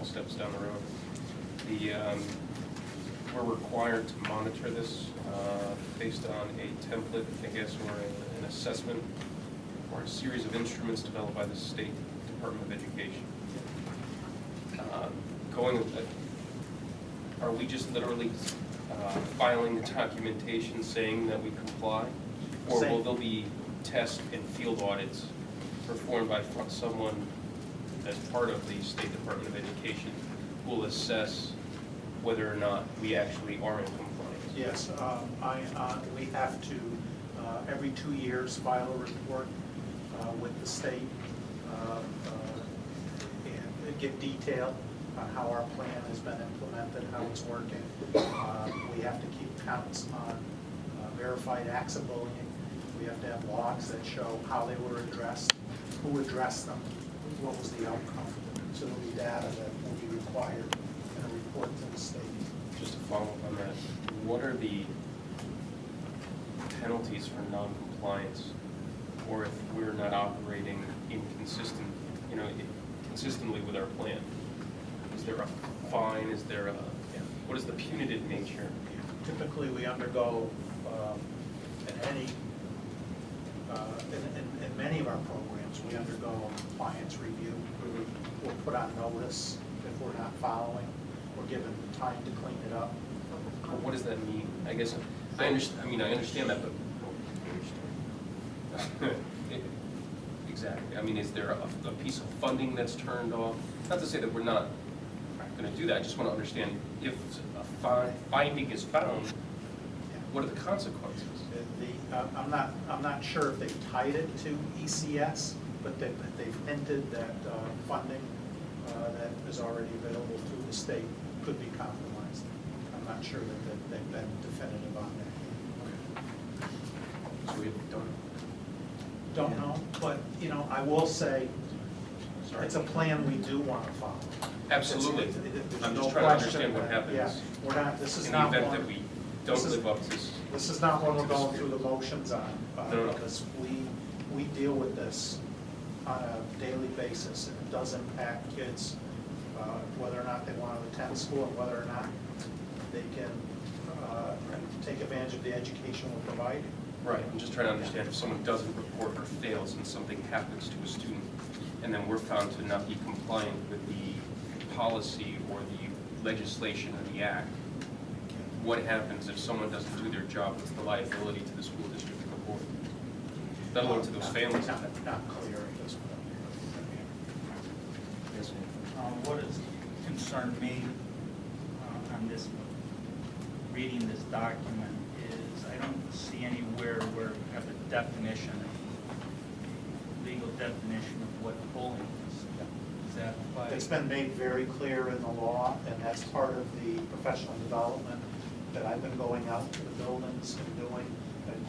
steps down the road. We're required to monitor this based on a template, I guess, or an assessment, or a series of instruments developed by the State Department of Education. Are we just literally filing the documentation saying that we comply? Or will there be test and field audits performed by someone as part of the State Department of Education who will assess whether or not we actually are in compliance? Yes, we have to, every 2 years, file a report with the state and give detail on how our plan has been implemented, how it's working. We have to keep counts on verified acts of bullying. We have to have logs that show how they were addressed, who addressed them, what was the outcome. So there'll be data that will be required in a report to the state. Just to follow up on that, what are the penalties for non-compliance, or if we're not operating consistently with our plan? Is there a fine? Is there what is the punitive nature? Typically, we undergo in many of our programs, we undergo a compliance review. We're put on notice if we're not following. We're given time to clean it up. What does that mean? I guess I understand that, but exactly. I mean, is there a piece of funding that's turned off? Not to say that we're not going to do that. I just want to understand if a finding is found, what are the consequences? I'm not sure if they've tied it to ECS, but they've hinted that funding that is already available through the state could be compromised. I'm not sure that they've been definitive on that. So we Don't know, but I will say, it's a plan we do want to follow. Absolutely. There's I'm no just trying to question understand what happens. Yeah, we're not. This is in the not event one. that we don't live up to this. This is not one we're going through the motions on, No. because we deal with this on a daily basis, and it does impact kids, whether or not they want to attend school and whether or not they can take advantage of the education we're providing. Right, I'm just trying to understand if someone doesn't report or fails and something happens to a student, and then we're found to not be compliant with the policy or the legislation or the act, what happens if someone doesn't do their job? What's the liability to the school district or the board? Let alone to those families. Not clear at this point. Yes, ma'am. What has concerned me on this, reading this document, is I don't see anywhere where we have a definition, legal definition of what bullying is. Is that by? It's been made very clear in the law, and that's part of the professional development that I've been going out to the buildings and doing.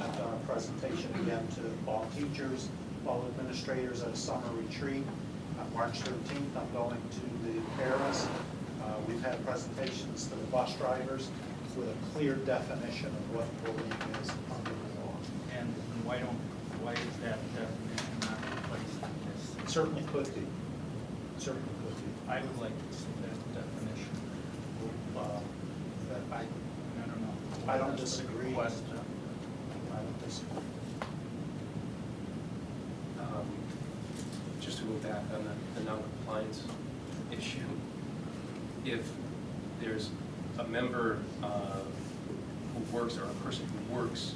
I've done a presentation again to all teachers, all administrators at a summer retreat. On March 13th, I'm going to the Paris. We've had presentations to the bus drivers with a clear definition of what bullying is under the law. And why is that definition not replaced in this? It certainly could be. Certainly could be. I would like to see that definition. That I don't know. I don't That's the disagree. question. I don't disagree. Just to go back on the non-compliance issue, if there's a member who works, or a person who works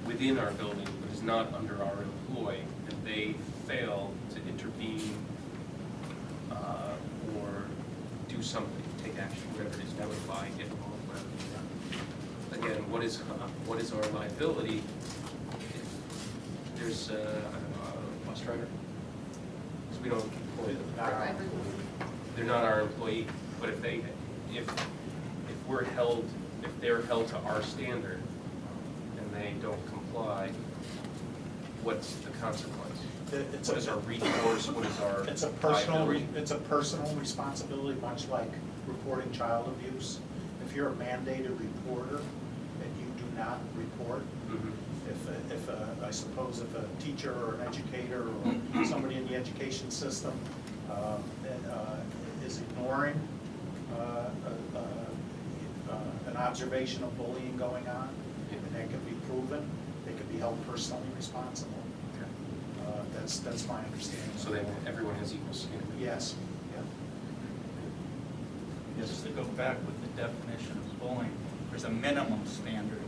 within our building but is not under our employ, and they fail to intervene or do something, take action, whatever it is, notify, get involved, whatever. Again, what is our liability if there's, I don't know, a bus driver? Because we don't employ them. They're not our employee, but if they're held to our standard and they don't comply, what's the consequence? What is our recourse? What is our liability? It's a personal responsibility, much like reporting child abuse. If you're a mandated reporter and you do not report, I suppose if a teacher or an educator or somebody in the education system is ignoring an observation of bullying going on, and that can be proven, they could be held personally responsible. That's my understanding. So everyone has equal skin. Yes, yeah. Just to go back with the definition of bullying, there's a minimum standard,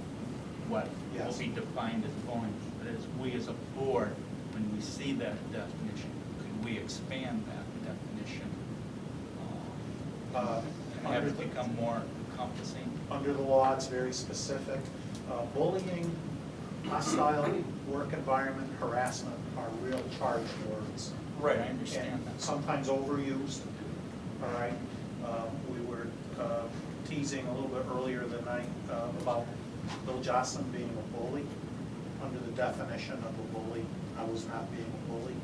what will Yes. be defined as bullying. But as we as a board, when we see that definition, could we expand that definition? And have it become more encompassing? Under the law, it's very specific. Bullying, hostile work environment, harassment are real charged words. Right, I understand And that. sometimes overused, all right? We were teasing a little bit earlier tonight about Bill Jocelyn being a bully. Under the definition of a bully, I was not being a bully.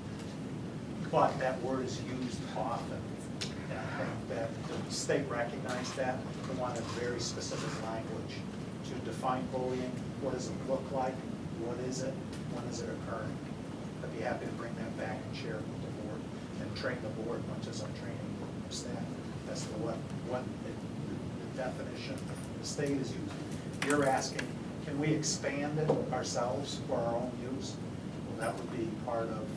But that word is used often. And I think that the state recognized that. They wanted very specific language to define bullying. What does it look like? What is it? When is it occurring? I'd be happy to bring that back and share it with the board and train the board, much as I'm training staff, as to what the definition the state is using. You're asking, can we expand it ourselves for our own use? Well, that would be part of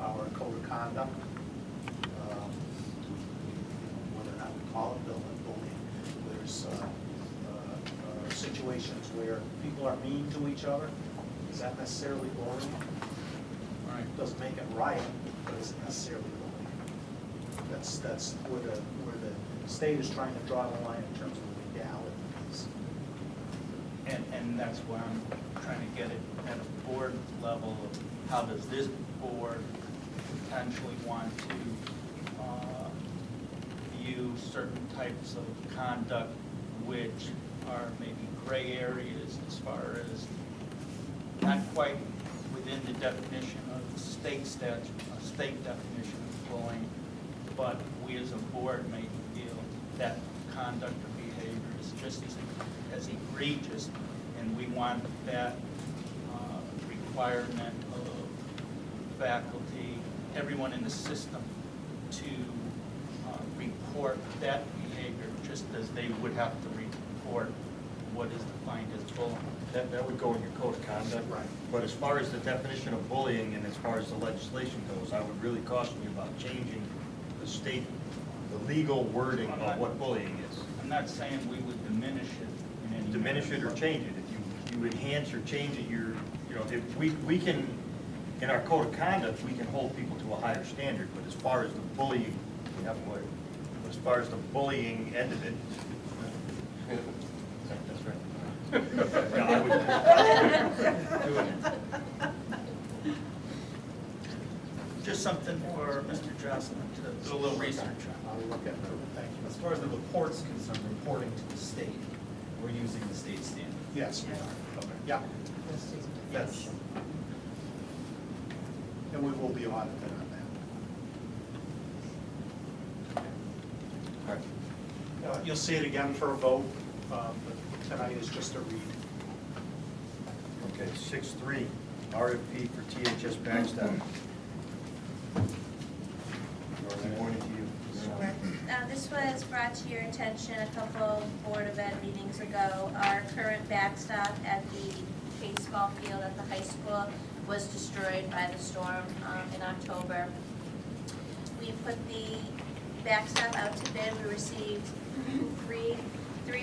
our code of conduct. Whether or not we call it bullying. There's situations where people are mean to each other. Is that necessarily bullying? Right. Doesn't make it right, but isn't necessarily bullying. That's where the state is trying to draw the line in terms of legalities. And that's why I'm trying to get it at a board level of how does this board potentially want to view certain types of conduct which are maybe gray areas as far as not quite within the definition of the state statute, a state definition of bullying, but we as a board may feel that conduct or behavior is just as egregious, and we want that requirement of faculty, everyone in the system to report that behavior just as they would have to report what is defined as bullying. That would go in your code of conduct. Right. But as far as the definition of bullying and as far as the legislation goes, I would really caution you about changing the state, the legal wording of what bullying is. I'm not saying we would diminish it in any way. Diminish it or change it. If you enhance or change it, if we can, in our code of conduct, we can hold people to a higher standard, but as far as the bullying, as far as the bullying end of it, that's right. Yeah, I would do it. Just something for Mr. Jocelyn to do a little research on. I'll look at it. Thank you. As far as the report's concerned, reporting to the state, we're using the state standard. Yes, we are. Okay. Yeah. Yes. And we will be audited on that. All right. You'll see it again for a vote, but tonight is just a read. Okay, 6.3, RFP for THS backstop. Pointing to you. Sure. This was brought to your attention a couple Board of Ed meetings ago. Our current backstop at the baseball field at the high school was destroyed by the storm in October. We put the backstop out to bid. We received three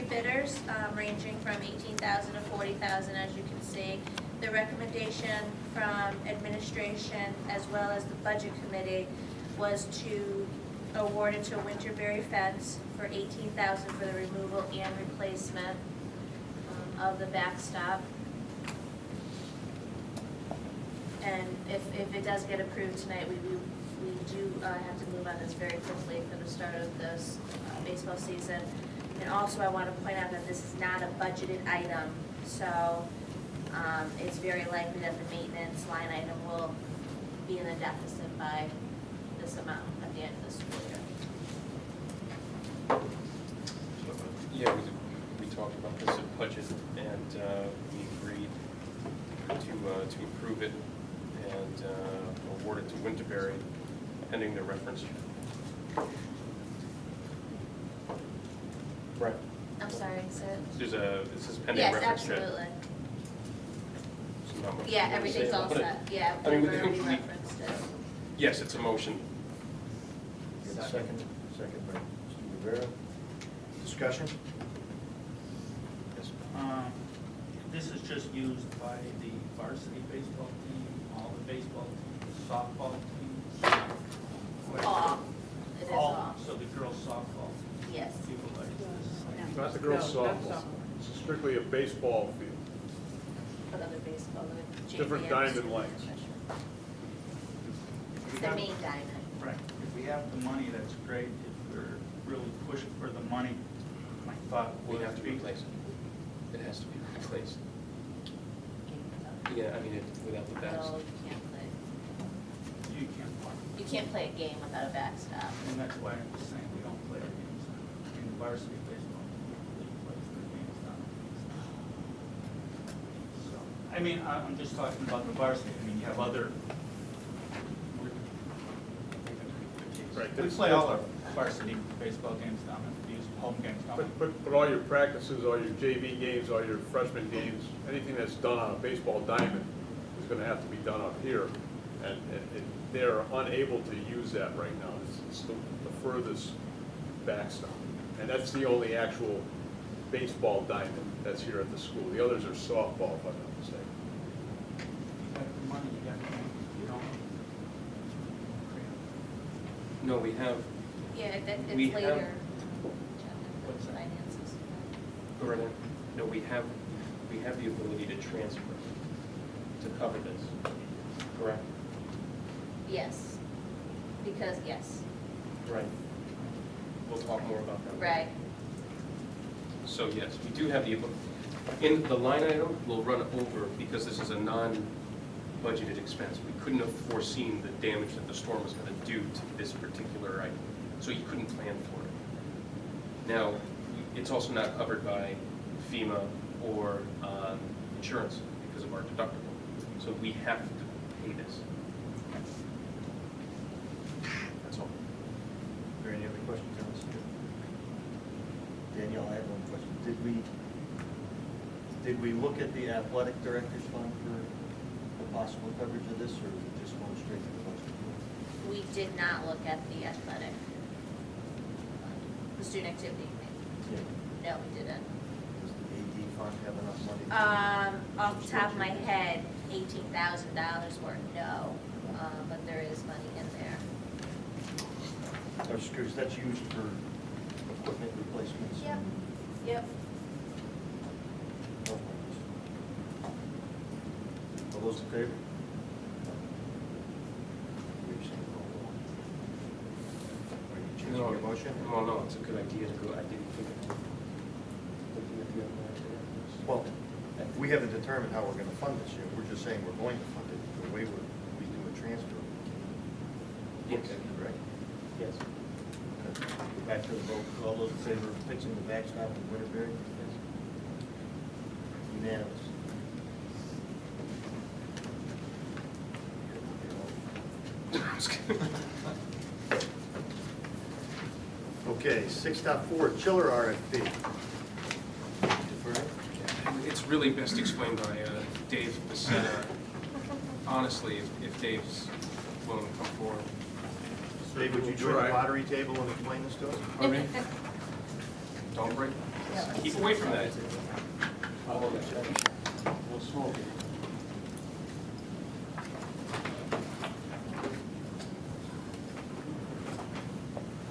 bidders ranging from $18,000 to $40,000, as you can see. The recommendation from administration as well as the budget committee was to award it to Winterberry Fence for $18,000 for the removal and replacement of the backstop. And if it does get approved tonight, we do have to move on this very quickly for the start of this baseball season. And also I want to point out that this is not a budgeted item, so it's very likely that the maintenance line item will be in a deficit by this amount at the end of the school year. Yeah, we talked about this at budget, and we agreed to approve it and award it to Winterberry pending the reference check. Right. I'm sorry. sorry, so. This is pending Yes, reference check. absolutely. So not much Yeah, more to everything's say all about it. set, yeah, I mean, we've we- already we- referenced it. Yes, it's a motion. Second by Mr. Rivera. Discussion? Yes. This is just used by the varsity baseball team, all the baseball teams, softball teams. All, it is all, So the girls softball yes. utilize this. Not the girls softball. It's strictly a baseball field. But other baseball, the JV. Different diamond lengths. It's the main diamond. Right. If we have the money, that's great. If we're really pushing for the money, my thought We would have to be. replace it. It has to be replaced. Yeah, I mean, without the backs. No, you can't play. You can't play. You can't play a game without a backstop. And that's why I'm just saying we don't play our games in the varsity baseball. They play their games down. So, I mean, I'm just talking about the varsity. I mean, you have other. Right. We play all our varsity baseball games down at these home games down. But all your practices, all your JV games, all your freshman games, anything that's done on a baseball diamond is gonna have to be done up here. And they're unable to use that right now. It's the furthest backstop. And that's the only actual baseball diamond that's here at the school. The others are softball, if I'm not mistaken. You got the money, you got the money. You don't. No, we have, Yeah, We it's have- later. What's that? Finances. Loretta, no, we have the ability to transfer to cover this, correct? Yes, because, yes, Right. We'll talk more about that. right. So yes, we do have the, in the line item, we'll run over because this is a non-budgeted expense. We couldn't have foreseen the damage that the storm was going to do to this particular item, so you couldn't plan for it. Now, it's also not covered by FEMA or insurance because of our deductible, so we have to pay this. That's all. Are there any other questions on this? Danielle, I have one question. Did we look at the athletic director's fund for the possible coverage of this, or is it just going straight to the budget? We did not look at the athletic, the student activity. Yeah. No, we didn't. Does the AD fund have enough money? to- Off the top of my head, $18,000 worth, no, but there is money in there. I was just curious, that's used for equipment replacements? Yep. and Yep. health plans. All those in favor? Are you changing your motion? Well, no, it's a good idea to go, I didn't think of it. Looking at the other idea. Well, we haven't determined how we're gonna fund this yet. We're just saying we're going to fund it. The way we do a transfer. Yes. Correct? Yes. Back to the vote. All those in favor of fixing the backstop in Winterberry? Unanimous. Okay, 6.4, chiller RFP. It's really best explained by Dave Becerra. Honestly, if Dave's willing to come forward. Dave, would you join the lottery table and explain this to us? Okay. Don't break. Keep away from that. We'll smoke it.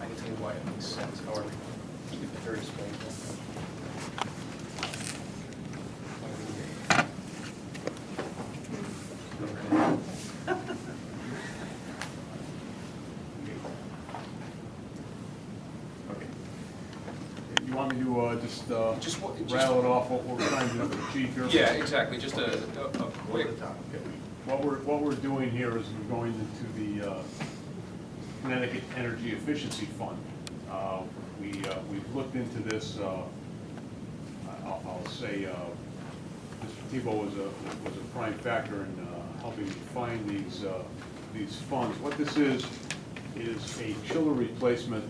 I can tell you why it makes sense, however, keep it very explainable. Okay. You want me to Just rattle it off what we're trying to do with the chief here? Yeah, exactly, just a quick, Okay. What we're doing here is we're going into the Connecticut Energy Efficiency Fund. We've looked into this, I'll say, Mr. Tebow was a prime factor in helping find these funds. What this is a chiller replacement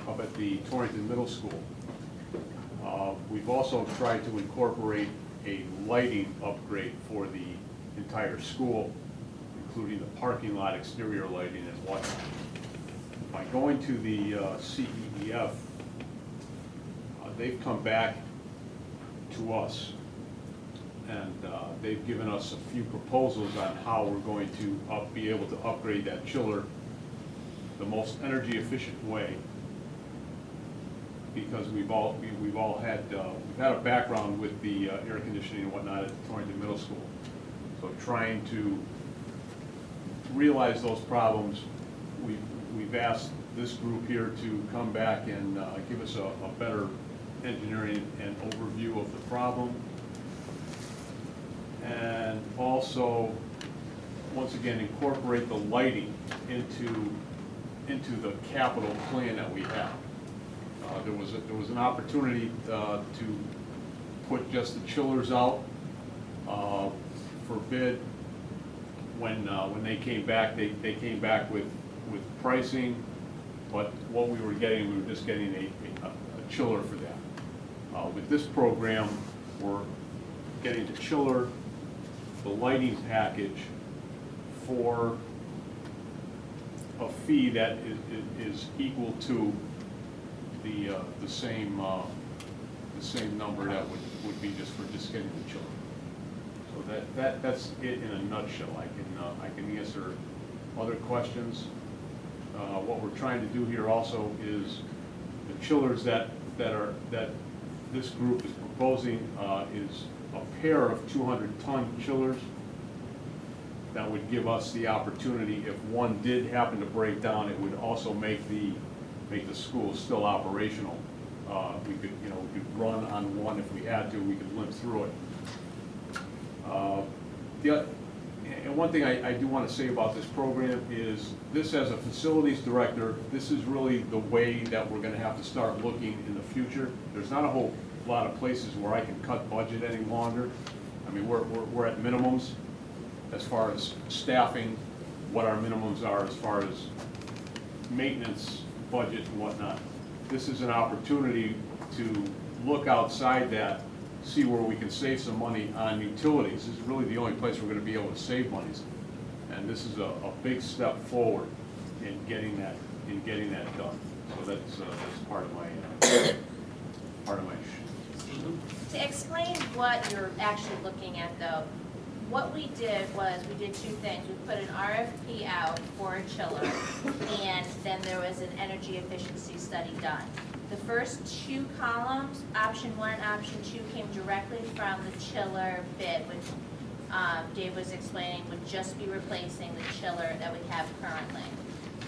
up at the Torrington Middle School. We've also tried to incorporate a lighting upgrade for the entire school, including the parking lot exterior lighting and whatnot. By going to the CEDF, they've come back to us, and they've given us a few proposals on how we're going to be able to upgrade that chiller the most energy efficient way, because we've had a background with the air conditioning and whatnot at Torrington Middle School. So trying to realize those problems, we've asked this group here to come back and give us a better engineering and overview of the problem. And also, once again, incorporate the lighting into the capital plan that we have. There was an opportunity to put just the chillers out for bid. When they came back, they came back with pricing, but what we were getting, we were just getting a chiller for that. With this program, we're getting the chiller, the lighting package for a fee that is equal to the same number that would be just for just getting the chiller. So that's it in a nutshell. I can answer other questions. What we're trying to do here also is the chillers that this group is proposing is a pair of 200-ton chillers that would give us the opportunity, if one did happen to break down, it would also make the school still operational. We could run on one if we had to. We could limp through it. And one thing I do want to say about this program is this, as a facilities director, this is really the way that we're going to have to start looking in the future. There's not a whole lot of places where I can cut budget any longer. I mean, we're at minimums as far as staffing, what our minimums are as far as maintenance budget and whatnot. This is an opportunity to look outside that, see where we can save some money on utilities. This is really the only place we're going to be able to save monies, and this is a big step forward in getting that done. So that's part of my To explain what you're actually looking at though, what we did was, we did two things. We put an RFP out for a chiller, and then there was an energy efficiency study done. The first two columns, option 1 and option 2, came directly from the chiller bid, which Dave was explaining would just be replacing the chiller that we have currently.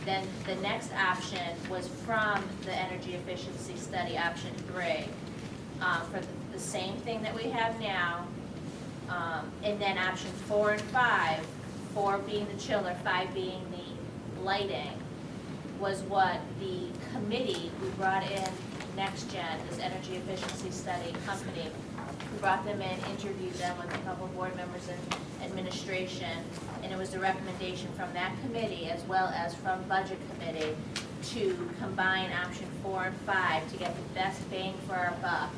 Then the next option was from the energy efficiency study, option 3, for the same thing that we have now. And then option 4 and 5, 4 being the chiller, 5 being the lighting, was what the committee, we brought in NextGen, this energy efficiency study company. We brought them in, interviewed them with a couple of board members and administration, and it was the recommendation from that committee as well as from budget committee to combine option 4 and 5 to get the best bang for our buck,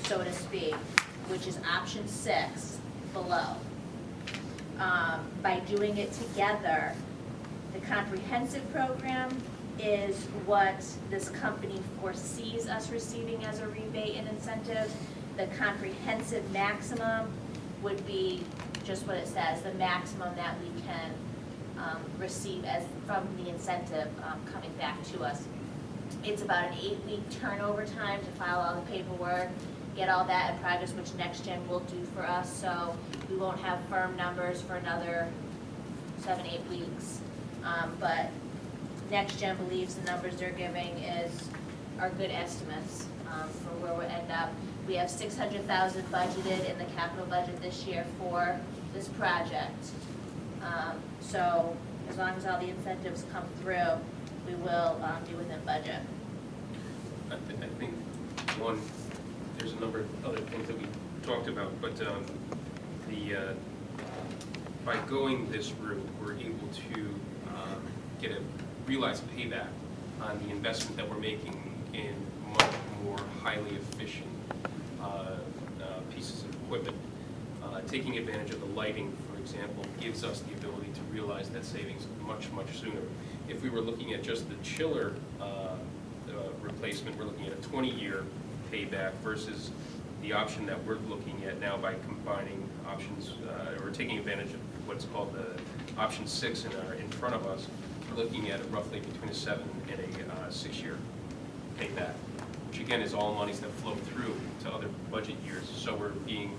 so to speak, which is option 6 below. By doing it together, the comprehensive program is what this company foresees us receiving as a rebate and incentive. The comprehensive maximum would be just what it says, the maximum that we can receive as from the incentive coming back to us. It's about an 8-week turnover time to file all the paperwork, get all that in progress, which NextGen will do for us, so we won't have firm numbers for another 7-8 weeks. But NextGen believes the numbers they're giving are good estimates for where we'll end up. We have $600,000 budgeted in the capital budget this year for this project. So as long as all the incentives come through, we will be within budget. I think there's a number of other things that we talked about, but by going this route, we're able to get a realized payback on the investment that we're making in much more high highly efficient pieces of equipment. Taking advantage of the lighting, for example, gives us the ability to realize that savings much, much sooner. If we were looking at just the chiller replacement, we're looking at a 20-year payback versus the option that we're looking at now by combining options, or taking advantage of what's called the option 6 in front of us. We're looking at roughly between a 7 and a 6-year payback, which again is all monies that flow through to other budget years. So we're being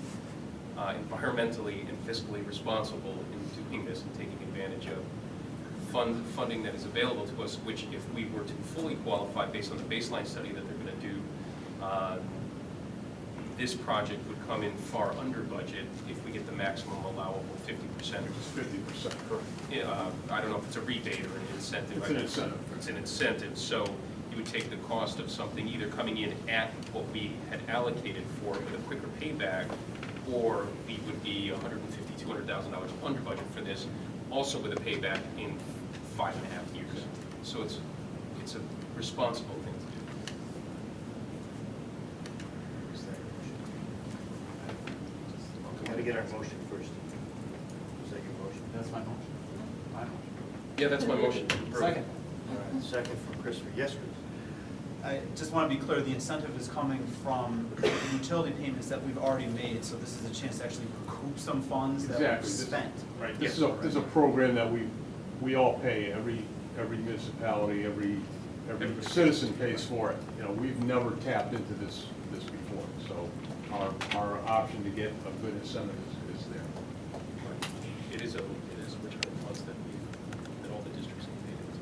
environmentally and fiscally responsible in doing this and taking advantage of funding that is available to us, which if we were to fully qualify based on the baseline study that they're going to do, this project would come in far under budget if we get the maximum allowable 50%. It's 50%, correct. I don't know if it's a rebate or an incentive. It's an incentive. It's an incentive, so you would take the cost of something either coming in at what we had allocated for with a quicker payback, or we would be $150,000, $200,000 under budget for this, also with a payback in 5.5 years. So it's a responsible thing to do. We gotta get our motion first. Is that your motion? That's my motion. My motion. Yeah, that's my motion. Second. All right, second from Christopher. Yes, Chris? I just want to be clear, the incentive is coming from the utility payments that we've already made, so this is a chance to actually recoup some funds that we've Exactly. spent. Right, This yes. is a program that we all pay, every municipality, every citizen pays for it. You know, we've never tapped into this before, so our option to get a good incentive is there. It is a return of funds that all the districts have paid into.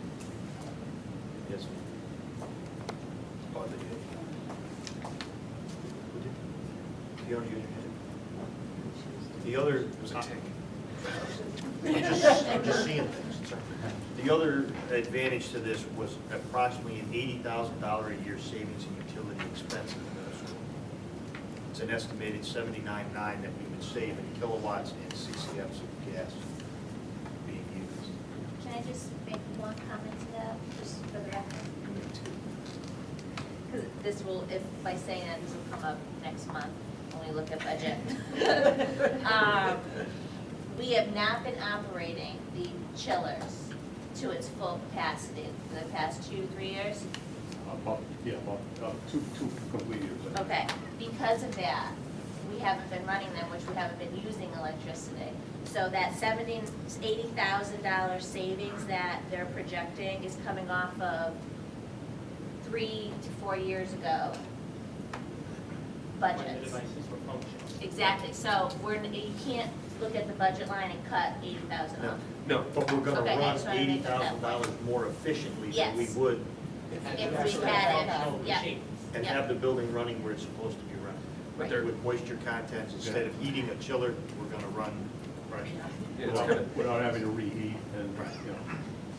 Yes. The other, the other. It was a tick. I'm just seeing things. The other advantage to this was approximately an $80,000 a year savings in utility expenses in middle school. It's an estimated $79.9 that we would save in kilowatts and CCFs of gas being used. Can I just make one comment to that, just for the record? Because this will, if by saying that, this will come up next month when we look at budget. We have not been operating the chillers to its full capacity for the past 2-3 years. About two complete years. I think. Okay, because of that, we haven't been running them, which we haven't been using electricity. So that $80,000 savings that they're projecting is coming off of 3 to 4 years ago When the budgets. devices were functioning. Exactly, so you can't look at the budget line and cut $80,000 No. off. No, But we're gonna Okay, I run just wanted to make that $80,000 more efficiently than we Yes. would If we had it, yeah. and Yeah. have the building running where it's supposed to be running. but they're, With moisture contents, instead of heating a chiller, we're gonna run. Right. yeah, it's kind of, Without having to reheat, and, you know,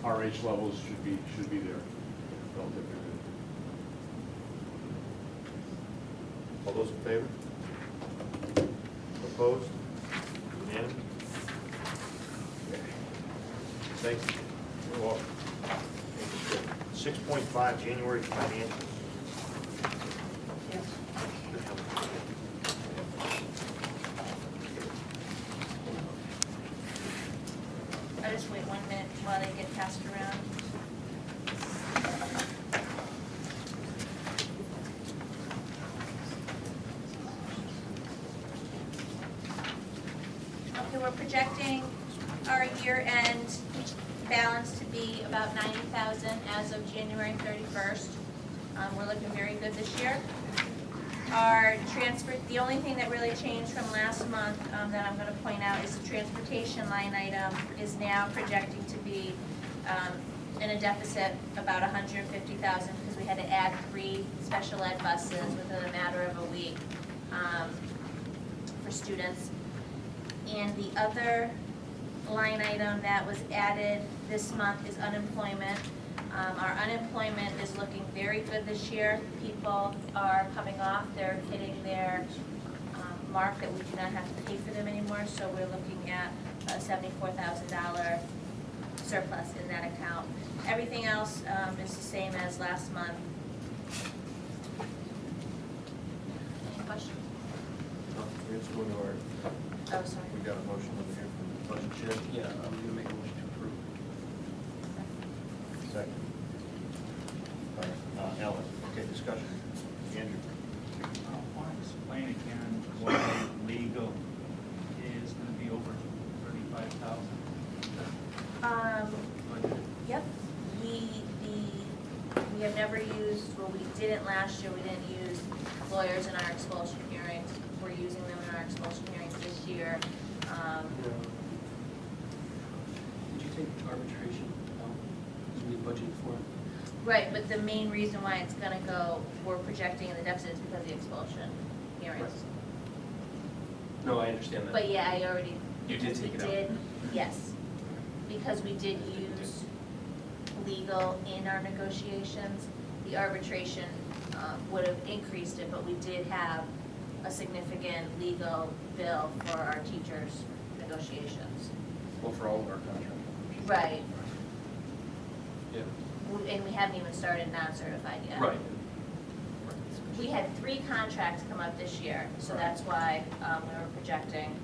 RH levels should be there relatively good. All those in favor? Opposed? Unanimous? Thank you. You're welcome. 6.5, January financials. I'll just wait 1 minute while they get passed around. Okay, we're projecting our year-end balance to be about 90,000 as of January 31st. We're looking very good this year. Our the only thing that really changed from last month that I'm going to point out is the transportation line item is now projecting to be in a deficit about 150,000 because we had to add 3 special ed buses within a matter of a week for students. And the other line item that was added this month is unemployment. Our unemployment is looking very good this year. People are coming off, they're hitting their mark that we do not have to pay for them anymore, so we're looking at a $74,000 surplus in that account. Everything else is the same as last month. got a motion over here from the budget chair. Yeah, I'm gonna make a motion to approve. Second. Ellen, okay, discussion. Andrew? I want to explain again why legal is going to be over 35,000. Yep, we have never used, well, we didn't last year, we didn't use lawyers in our expulsion hearings. We're using them in our expulsion hearings this year. Did you take arbitration out? Because we budgeted for it. Right, but the main reason why it's gonna go, we're projecting in the deficit is because of the expulsion hearings. No, I understand that. But yeah, I already. You did take it out. We did, yes, because we did use legal in our negotiations. The arbitration would have increased it, but we did have a significant legal bill for our teachers' negotiations. Well, for all of our contracts. Right, Yeah. and we haven't even started non-certified yet. Right. We had 3 contracts come up this year, so Right. that's why we were projecting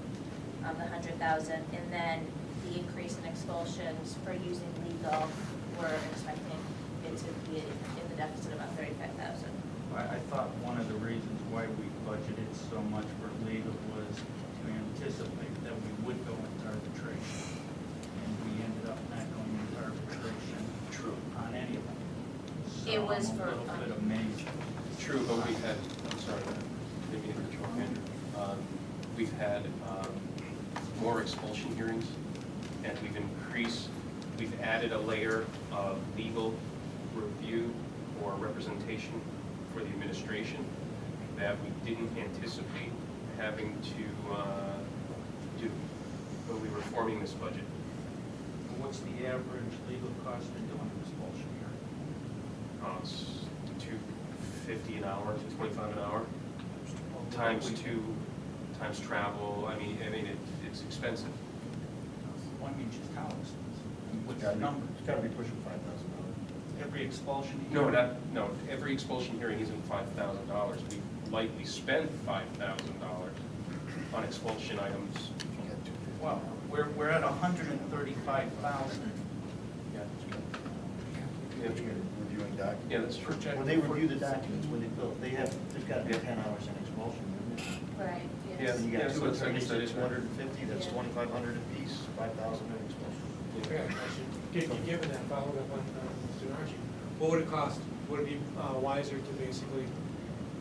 the 100,000. And then the increase in expulsions for using legal, we're expecting it to be in the deficit about 35,000. I thought one of the reasons why we budgeted so much for legal was to anticipate that we would go into arbitration. And we ended up not going into arbitration. True. On any of them. It was So for, I'm a little bit amazed. True, but we had, I'm sorry, maybe in control, Andrew. We've had more expulsion hearings, and we've added a layer of legal review or representation for the administration that we didn't anticipate having to do when we were forming this budget. What's the average legal cost of doing an expulsion hearing? It's $250 an hour, $225 an hour, times travel. I mean, it's expensive. Well, I mean, just how expensive? What's Gotta the be- number? It's gotta be pushing $5,000. Every expulsion? No, every expulsion hearing isn't $5,000. We likely spent $5,000 on expulsion items. Well, we're at 135,000. Yeah. Reviewing documents. Yeah, that's true. When they review the documents, when they build, they've got to be 10 hours in expulsion, isn't it? right, Yeah. yes. And you got so two it's- I attorneys, guess that that's is right. 250, that's Yeah. 2,500 apiece, 5,000 in expulsion. Given that, following up on Mr. Narchi, what would it cost? Would it be wiser to basically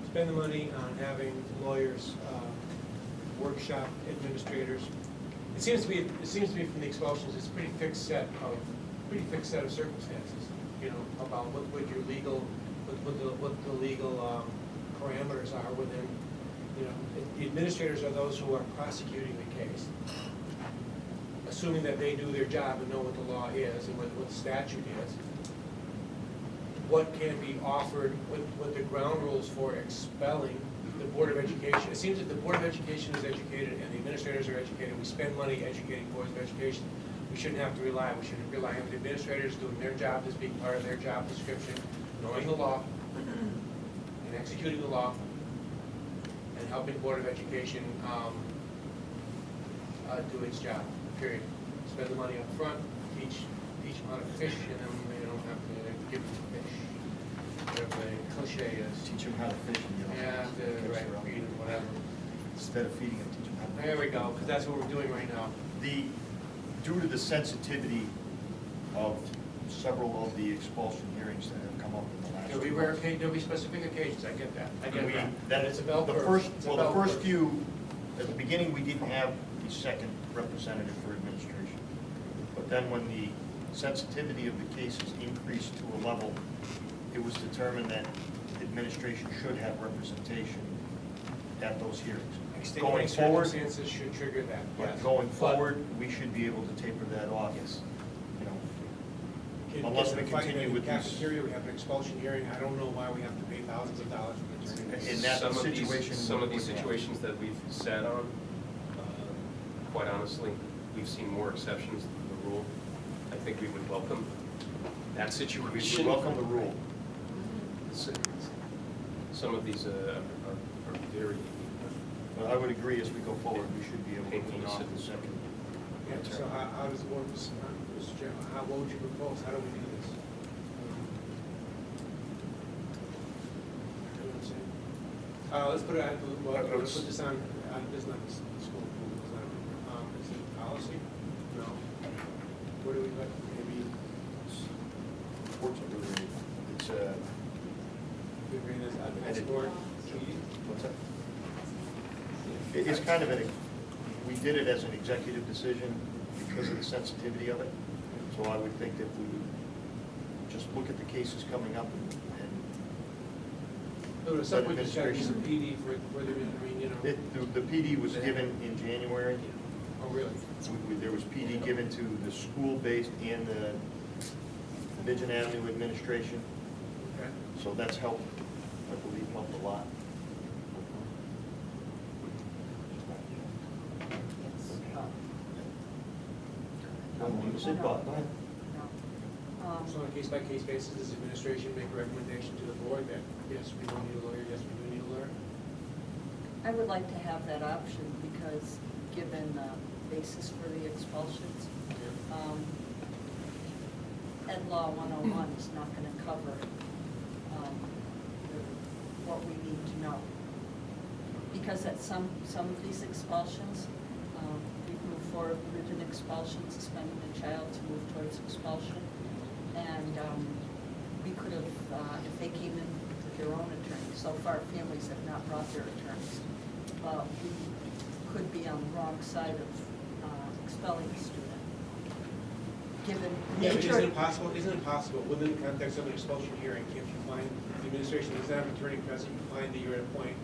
spend the money on having lawyers, workshop administrators? It seems to be from the expulsions, it's a pretty fixed set of circumstances, you know, about what your legal, what the legal parameters are within, you know. The administrators are those who are prosecuting the case, assuming that they do their job and know what the law is and what the statute is. What can be offered, what the ground rules for expelling the Board of Education. It seems that the Board of Education is educated and the administrators are educated. We spend money educating boards of education. We shouldn't have to rely. We shouldn't rely on the administrators doing their job as being part of their job description, knowing the law and executing the law and helping the Board of Education do its job, period. Spend the money up front, teach them how to fish, and then they don't have to give them fish. Whatever the cliche is. Teach them how to fish and you don't Yeah, have to catch right, their own. feed them, whatever. Instead of feeding them, teach them how to fish. There we go, because that's what we're doing right now. Due to the sensitivity of several of the expulsion hearings that have come up in the last. There'll be rare occasions, there'll be specific occasions, I get that, I get We- that. that It's a bell the curve. first, It's a well, bell the first curve. few, at the beginning, we didn't have the second representative for administration. But then when the sensitivity of the cases increased to a level, it was determined that administration should have representation at those hearings. Extenuating Going forward, circumstances should trigger that, yes. going But forward, we should be able to taper that off. Yes. You know, in- unless in we the fight continue in with the these- cafeteria, we have an expulsion hearing, I don't know why we have to pay thousands of dollars for an attorney. In that Some of these- situation, Some of these we would have. situations that we've sat on, quite honestly, we've seen more exceptions than the rule. I think we would welcome that We situation. welcome the rule. Some of these are very, But I would agree, as we go forward, we should be able to wean off the second. Yeah, so how does the board, Mr. Chairman, what would you propose? How do we do this? You know what I'm saying? Let's put it, let's put this on, this is not the school pool, it's not, is it policy? No. What do we, like, maybe, Fortunately, it's, we bring this out to And the it- board? what's that? It's kind of we did it as an executive decision because of the sensitivity of it. So I would think that we would just look at the cases coming up and No, the subject is gotta be administration. some PD for the, I mean, you know. the PD was given in January. Oh, really? There was PD given to the school-based and the Division Avenue administration. Okay. So that's helped, I believe, helped a lot. Sit, Bob, go ahead. So on a case-by-case basis, does administration make a recommendation to the board that, yes, we don't need a lawyer, yes, we do need a lawyer? I would like to have that option because, given the basis for the expulsions, Ed Law 101 is not going to cover what we need to know. Because at some of these expulsions, we've moved forward with written expulsion, suspending the child to move towards expulsion. And we could have, if they came in with their own attorney, so far families have not brought their attorneys. We could be on the wrong side of expelling a student, given the Yeah, but nature. isn't it possible, within the context of an expulsion hearing, if you find the administration does not have an attorney present, you find that you're at a point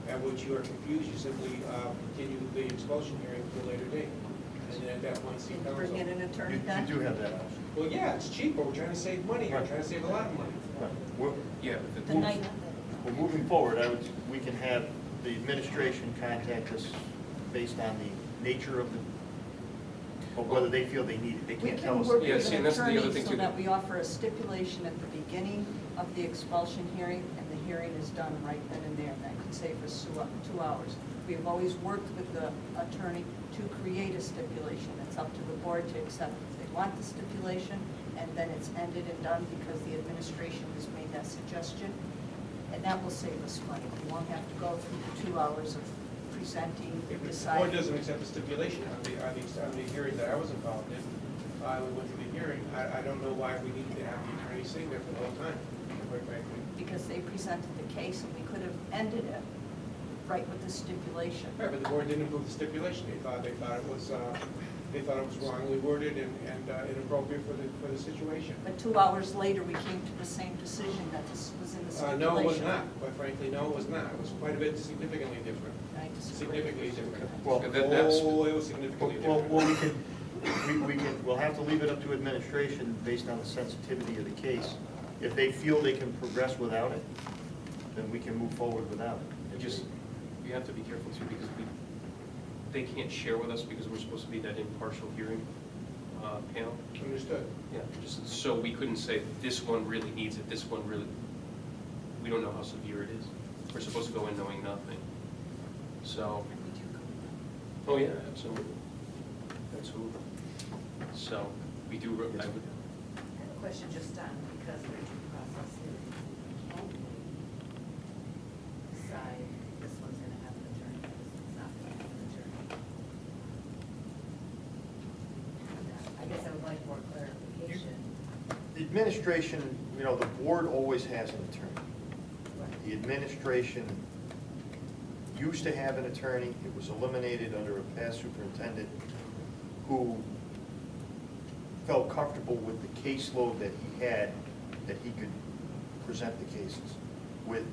at which you are confused, you simply continue the expulsion hearing to a later date. And then at that point, see Can you bring in counsel. an attorney You then? do have that option. Well, yeah, it's cheaper, we're trying to save money, we're Right. trying to save a lot of money. Yeah, The night, Well, moving forward, we can have the administration contact us based on the nature of whether they feel they need it. They we can't tell can us. work Yeah, with see, an and that's the other attorney thing so too. that we offer a stipulation at the beginning of the expulsion hearing, and the hearing is done right then and there. That could save us 2 hours. We have always worked with the attorney to create a stipulation. It's up to the board to accept if they want the stipulation, and then it's ended and done because the administration has made that suggestion. And that will save us money. We won't have to go through the 2 hours of presenting, If the board deciding. doesn't accept the stipulation on the hearing that I was involved in, we went through the hearing, I don't know why we needed to have the attorney sitting there for the whole time, quite frankly. Because they presented the case, and we could have ended it right with the stipulation. Right, but the board didn't approve the stipulation, they thought it was wrongly worded and inappropriate for the situation. But 2 hours later, we came to the same decision that this was in the stipulation. No, it was not, quite frankly, no, it was not, it was quite a bit significantly different, I disagree. significantly different. Well, That's- Oh, it was significantly different. We'll have to leave it up to administration based on the sensitivity of the case. If they feel they can progress without it, then we can move forward without it. You have to be careful too, because they can't share with us because we're supposed to be that impartial hearing panel. Understood. Yeah, just, so we couldn't say, this one really needs it, this one really, we don't know how severe it is. We're supposed to go in knowing nothing. So, oh yeah, absolutely. Absolutely. So, we do, I would, I have a question just on, because their due process here, can we decide this one's gonna have an attorney, this one's not gonna have an attorney? I guess I would like more clarification. The administration, the board always has an attorney. The administration used to have an attorney. It was eliminated under a past superintendent who felt comfortable with the caseload that he had, that he could present the cases with.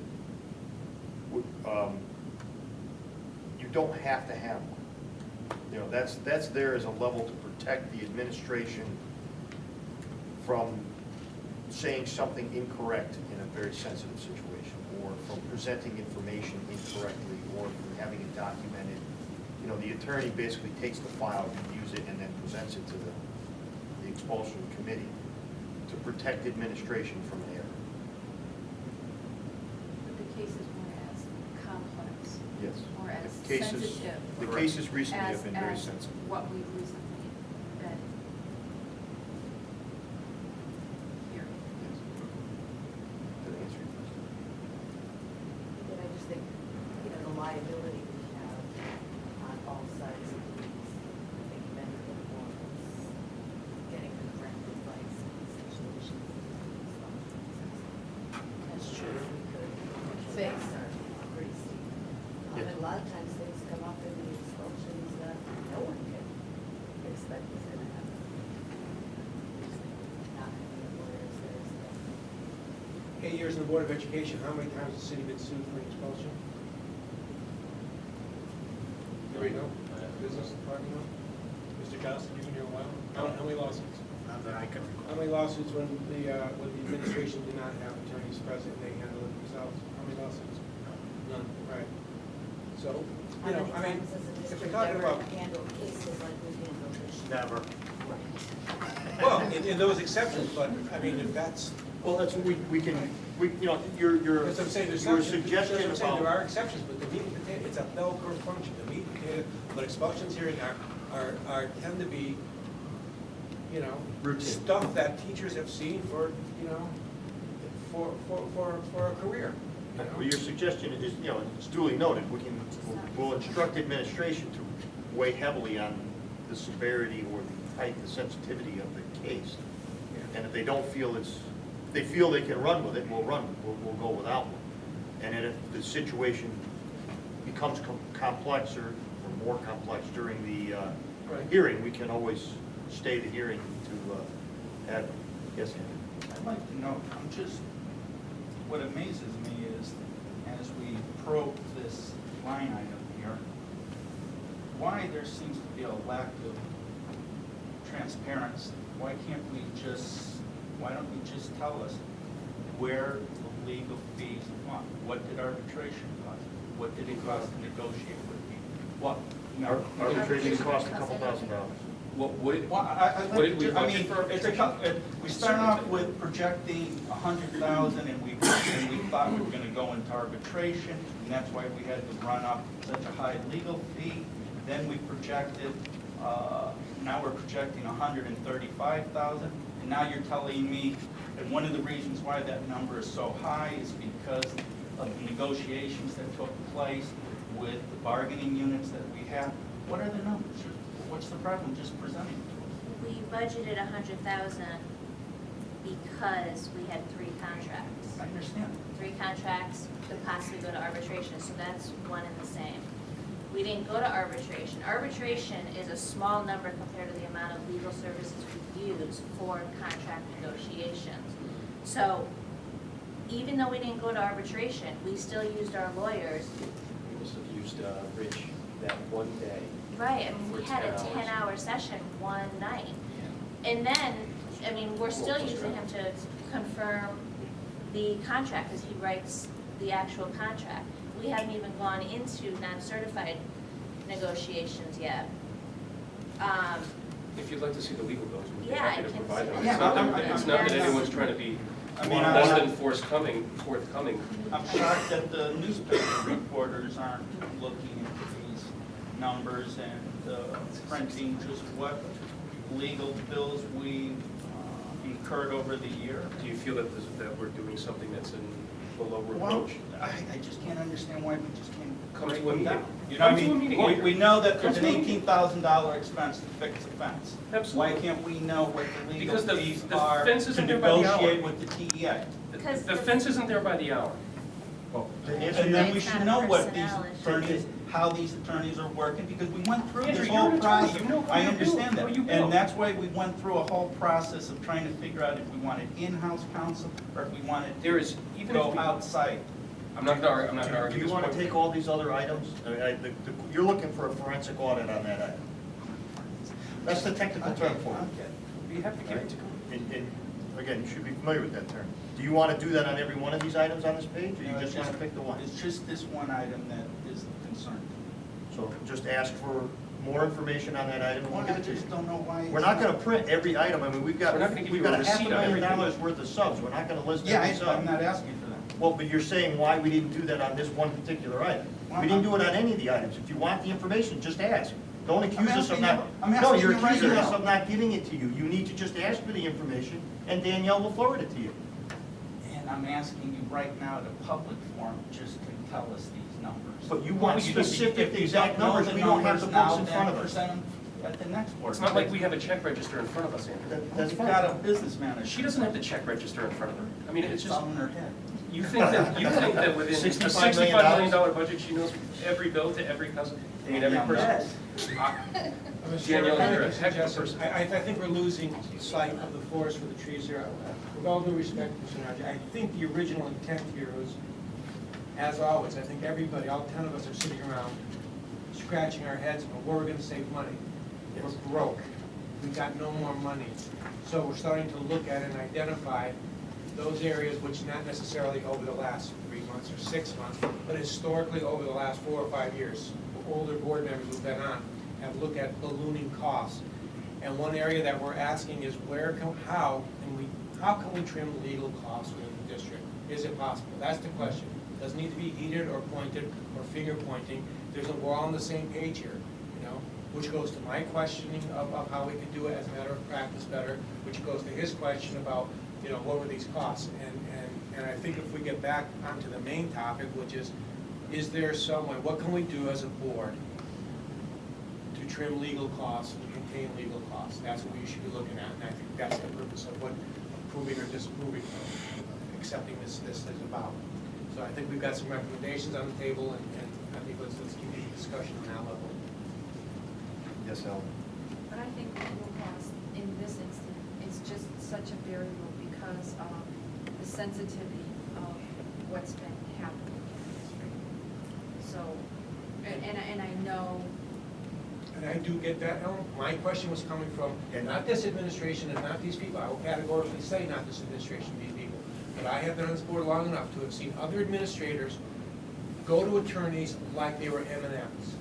You don't have to have one. That's there as a level to protect the administration from saying something incorrect in a very sensitive situation, or from presenting information incorrectly, or from having it documented. The attorney basically takes the file, reviews it, and then presents it to the expulsion committee to protect administration from error. But the case is more as complex, Yes. more as cases, sensitive. the cases recently have been very as sensitive. what we've recently been. Here. Did I answer your question? But I just think, you know, the liability we have on all sides of these, I think many of the ones getting the correct advice in these situations. That's true. We could face are pretty steep. Yeah. And a lot of times things come up in the expulsions that no one can expect is gonna happen. Not having the lawyers there is the 8 years in the Board of Education, how many times has the city been sued for expulsion? Anybody know? Business department know? Mr. Johnson, you've been here a while. How many lawsuits? Not that I can How many lawsuits when the administration did not have attorneys present, they handled it themselves? How many lawsuits? None, right. So, How you know, many I mean, times has the if we're district talking ever about, handled cases like we've handled this? Never. well, in those exceptions, but, I mean, if that's, Well, that's what we can, you know, your that's what I'm saying, there's your exceptions. suggestion That's what I'm saying, there about, are exceptions, but the meat and potato, it's a bell curve function. The meat and potato, but expulsions hearing tend to be, you know, Routine. stuff that teachers have seen for, you know, for a career. You know? well, your suggestion is, you know, it's duly noted, we'll instruct administration to weigh heavily on the severity or the height, the sensitivity of the case. And if they don't feel they feel they can run with it, we'll go without one. And then if the situation becomes complex or more complex during the Right. hearing, we can always stay the hearing to add, yes, Andy? I'd like to know, what amazes me is, as we probe this line item here, why there seems to be a lack of transparency. Why don't you just tell us where the legal fees are? What did arbitration cost? What did it cost to negotiate with people? What? No. Arbitration cost $2,000. What did Well, what did we I budget mean, for arbitration? we start off with projecting 100,000, and we thought we were gonna go into arbitration, and that's why we had to run up such a high legal fee. Then we projected, now we're projecting 135,000, and now you're telling me that one of the reasons why that number is so high is because of the negotiations that took place with the bargaining units that we have. What are the numbers? What's the problem just presenting it to us? We budgeted 100,000 because we had 3 contracts. I understand. 3 contracts could possibly go to arbitration, so that's one and the same. We didn't go to arbitration. Arbitration is a small number compared to the amount of legal services we use for contract negotiations. So even though we didn't go to arbitration, we still used our lawyers. We must have used Rich that one day. Right, I mean, we For had 10 a hours. 10-hour session one night. And then, I mean, we're still using him to confirm the contract, because he writes the actual contract. We haven't even gone into non-certified negotiations yet. If you'd like to see the legal bills, we'd be Yeah, happy I to can provide see them. that. It's not Yeah, that, it's not that I'm- anyone's trying to be I mean, less than forthcoming. I'm shocked that the newspaper reporters aren't looking into these numbers and printing just what legal bills we incurred over the year. Do you feel that we're doing something that's in below Well, reproach? I just can't understand why we just can't Come break to a them meeting. down. You know what I Come to a mean? meeting. We know that there's Come an to a meeting. $18,000 expense to fix a fence. Absolutely. Why can't we know what the legal Because the fees fence are to isn't there by the hour. negotiate with the TEA? Because The fence isn't there by the hour. Well, to answer And your, then we It's should not a know what these personnel issue. attorneys, how these attorneys are working, because we went through Andrew, this you're whole an attorney. process. You know how I you understand bill, that. how you bill. And that's why we went through a whole process of trying to figure out if we wanted in-house counsel or if we wanted There to is, even if go we, outside. I'm not gonna do argue you this want to point. take all these other items? I mean, you're looking for a forensic audit on that item. That's the technical term for it. Okay. Be happy to give it to them. And again, you should be familiar with that term. Do you want to do that on every one of these items on this page, or No, you it's just want to pick the one? It's just this one item that is the concern. So just ask for more information on that item, and we'll Well, give I it to you. just don't know why. We're not going to print every item. I mean, we've got We're not gonna give we've you a got receipt on everything. $500,000 worth of subs. We're not going to list Yeah, every I'm sub. not asking for that. Well, but you're saying why we didn't do that on this one particular item. We didn't do it on any of the items. If you want the information, just ask. Don't accuse us of asking not. you- I'm No, asking you're you right accusing us now. of not giving it to you. You need to just ask for the information, and Danielle will forward it to you. And I'm asking you right now at a public forum just to tell us these numbers. But you Well, want if you specific, don't exact know numbers. the We don't have numbers the now, books in then front of us. Present them at the next board. It's not like we have a check register in front of us, Andrew. That's You've fine. got a business manager. She doesn't have the check register in front of her. I mean, it's It's just, all in her head. you think that within a $65 $65 million budget, she knows every bill to every customer, I mean, every Danielle person. knows. Mr. Danielle, Chairman, you're a I think heck of a it's person. I think we're losing sight of the forest for the trees here. With all due respect, Mr. Nargi, I think the original intent here was, as always, I think everybody, all 10 of us are sitting around scratching our heads about where we're gonna save money. We're broke. We've got no more money. So we're starting to look at and identify those areas which not necessarily over the last 3 months or 6 months, but historically over the last 4 or 5 years. Older board members who've been on have looked at ballooning costs. And one area that we're asking is how can we trim legal costs within the district? Is it possible? That's the question. Doesn't need to be heated or pointed or finger pointing. We're all on the same page here, you know, which goes to my questioning of how we can do it as a matter of practice better, which goes to his question about, you know, what were these costs? And I think if we get back onto the main topic, which is there some way, what can we do as a board to trim legal costs and contain legal costs? That's what we should be looking at, and I think that's the purpose of what approving or disapproving, accepting this is about. So I think we've got some recommendations on the table, and I think let's continue the discussion on that level. Yes, Ellen? But I think legal costs in this instance, it's just such a variable because of the sensitivity of what's been happening in the district. So, and I know, And I do get that, Ellen. My question was coming from, not this administration and not these people. I will categorically say not this administration, these people. But I have been on this board long enough to have seen other administrators go to attorneys like they were M&Ms,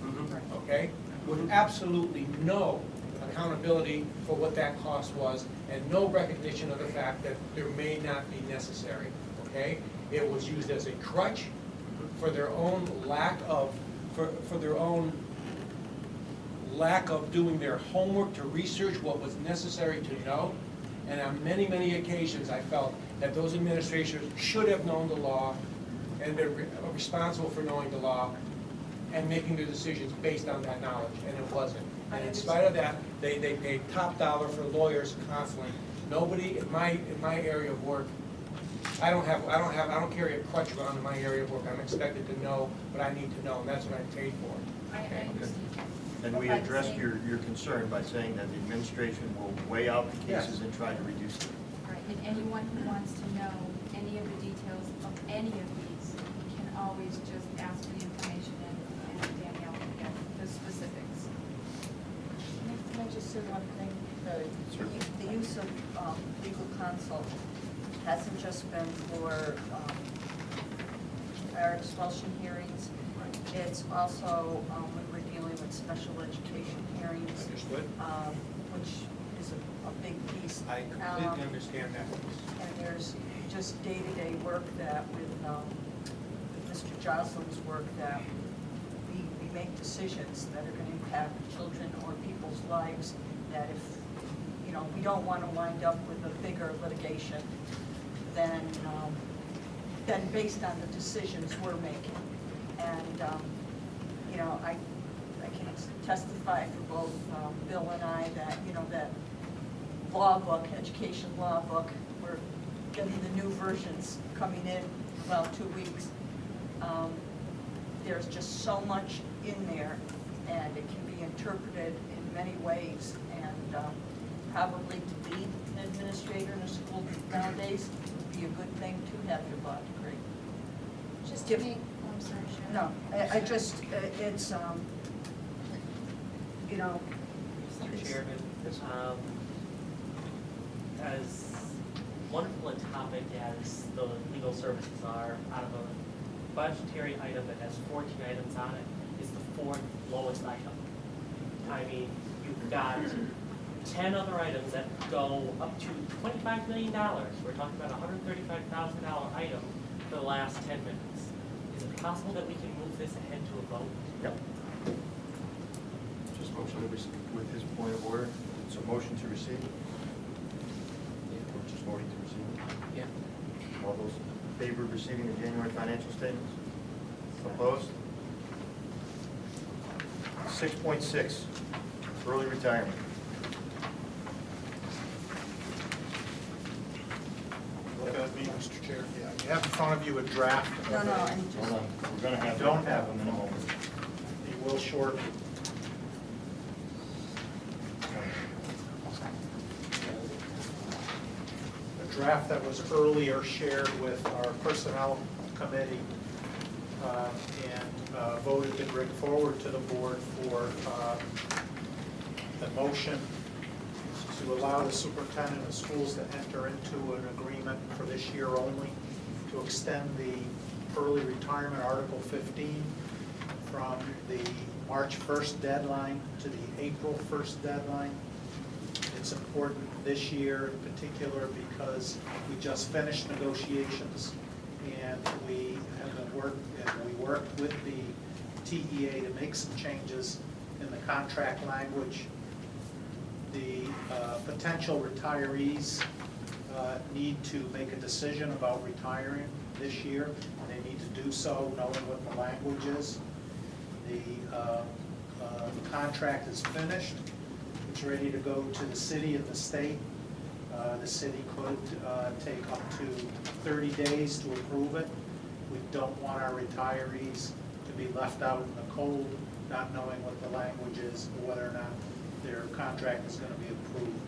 okay? With absolutely no accountability for what that cost was and no recognition of the fact that there may not be necessary, okay? It was used as a crutch for their own lack of, for their own lack of doing their homework to research what was necessary to know. And on many, many occasions, I felt that those administrators should have known the law and been responsible for knowing the law and making their decisions based on that knowledge, and it wasn't. And in spite of that, they paid top dollar for lawyers constantly. Nobody in my area of work, I don't carry a crutch around in my area of work. I'm expected to know what I need to know, and that's what I paid for. I understand. And we addressed your concern by saying that the administration will weigh out the cases and try to reduce them. Right, and anyone who wants to know any of the details of any of these can always just ask for the information and Danielle will get the specifics. Can I just say one thing? The use of legal counsel hasn't just been for our expulsion hearings. It's also when we're dealing with special education hearings, Understood? which is a big piece. I completely understand that. And there's just day-to-day work that with Mr. Joslin's work that we make decisions that are gonna impact children or people's lives, that if, you know, we don't wanna wind up with a bigger litigation than based on the decisions we're making. And, you know, I can testify for both Bill and I that, you know, that law book, education law book, we're getting the new versions coming in about 2 weeks. There's just so much in there, and it can be interpreted in many ways, and probably to be an administrator in a school nowadays would be a good thing to have your law degree. Just to make, I'm sorry, Sharon. No, I just, it's, you know. Mr. Chairman, as wonderful a topic as the legal services are, out of a budgetary item that has 14 items on it, is the 4th lowest item. I mean, you've got 10 other items that go up to $25 million. We're talking about a $135,000 item the last 10 minutes. Is it possible that we can move this ahead to a vote? Yep. Just motion to receive with his point of order. It's a motion to receive. Or just voting to receive. Yeah. All those in favor of receiving the January financial statements? Opposed? 6.6, early retirement. Look at me, Mr. Chair. Yeah, you have in front of you a draft. of No, no, a- I'm just. Hold on, we're gonna have. Don't have them in a moment. He will shortly. A draft that was earlier shared with our personnel committee and voted to bring forward to the board for the motion to allow the superintendent of schools to enter into an agreement for this year only to extend the early retirement Article 15 from the March 1st deadline to the April 1st deadline. It's important this year in particular because we just finished negotiations and we worked with the TEA to make some changes in the contract language. The potential retirees need to make a decision about retiring this year. They need to do so knowing what the language is. The contract is finished. It's ready to go to the city and the state. The city could take up to 30 days to approve it. We don't want our retirees to be left out in the cold, not knowing what the language is or whether or not their contract is going to be approved.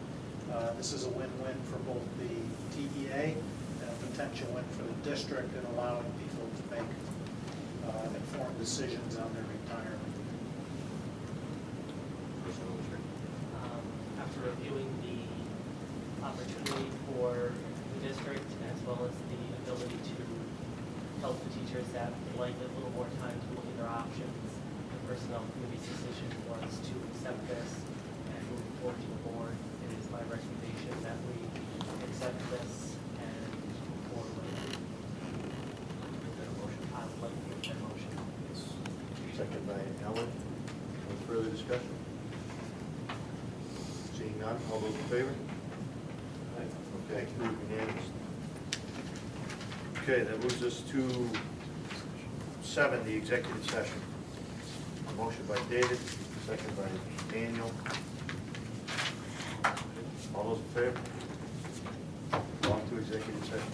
This is a win-win for both the TEA and a potential win for the district in allowing people to make informed decisions on their retirement. After reviewing the opportunity for the district as well as the ability to help the teachers that would like a little more time to look at their options, the personnel committee's decision was to accept this and move forward to the board. It is my recommendation that we accept this and move forward with it. I would like to make that motion. Second by Ellen. Any further discussion? Seeing none, all those in favor? Okay, unanimous. Okay, that moves us to 7, the executive session. A motion by David, second by Daniel. All those in favor? On to executive session.